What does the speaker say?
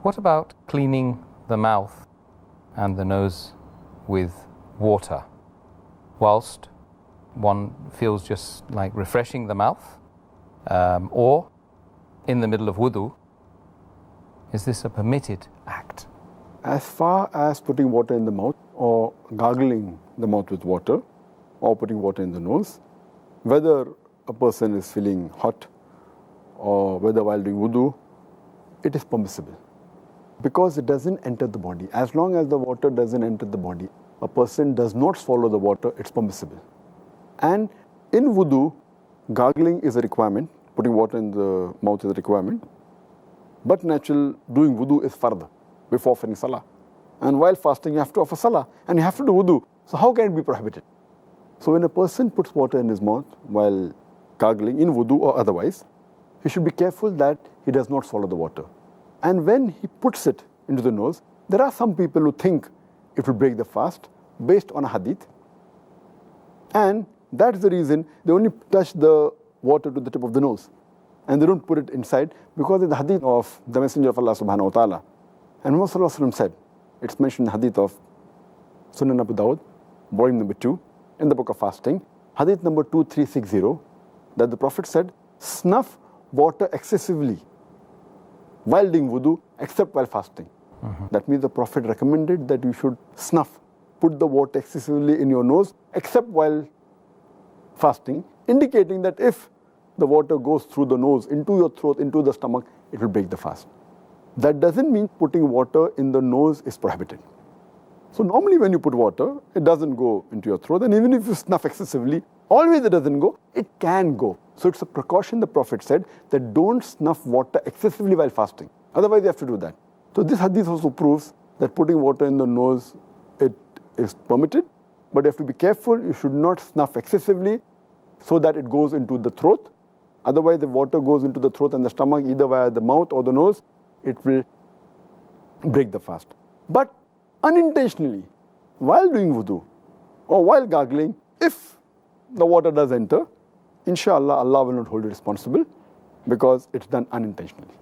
What about cleaning the mouth and the nose with water whilst one feels just like refreshing the mouth, or in the middle of wudu? Is this a permitted act? As far as putting water in the mouth or gargling the mouth with water or putting water in the nose, whether a person is feeling hot or whether while doing wudu, it is permissible because it doesn't enter the body. As long as the water doesn't enter the body, a person does not swallow the water, it's permissible. And in wudu, gargling is a requirement, putting water in the mouth is a requirement, but natural doing wudu is fard, before offering salah. And while fasting, you have to offer salah and you have to do wudu. So how can it be prohibited? So when a person puts water in his mouth while gargling, in wudu or otherwise, he should be careful that he does not swallow the water. And when he puts it into the nose, there are some people who think it will break the fast based on a hadith. And that's the reason they only touch the water to the tip of the nose. And they don't put it inside because it's the hadith of the Messenger of Allah subhanahu wa ta'ala. And Muhammad sallallahu alaihi wasallam said, it's mentioned in the hadith of Sunan Abu Dawud, volume number 2, in the book of fasting, hadith number 2360, that the Prophet said, snuff water excessively while doing wudu except while fasting. That means the Prophet recommended that you should snuff, put the water excessively in your nose except while fasting, indicating that if the water goes through the nose, into your throat, into the stomach, it will break the fast. That doesn't mean putting water in the nose is prohibited. So normally when you put water, it doesn't go into your throat, and even if you snuff excessively, always it doesn't go, it can go. So it's a precaution, the Prophet said, that don't snuff water excessively while fasting. Otherwise you have to do that. So this hadith also proves that putting water in the nose, it is permitted, but you have to be careful, you should not snuff excessively so that it goes into the throat. Otherwise the water goes into the throat and the stomach, either via the mouth or the nose, it will break the fast. But unintentionally, while doing wudu or while gargling, if the water does enter, inshallah, Allah will not hold you responsible because it's done unintentionally.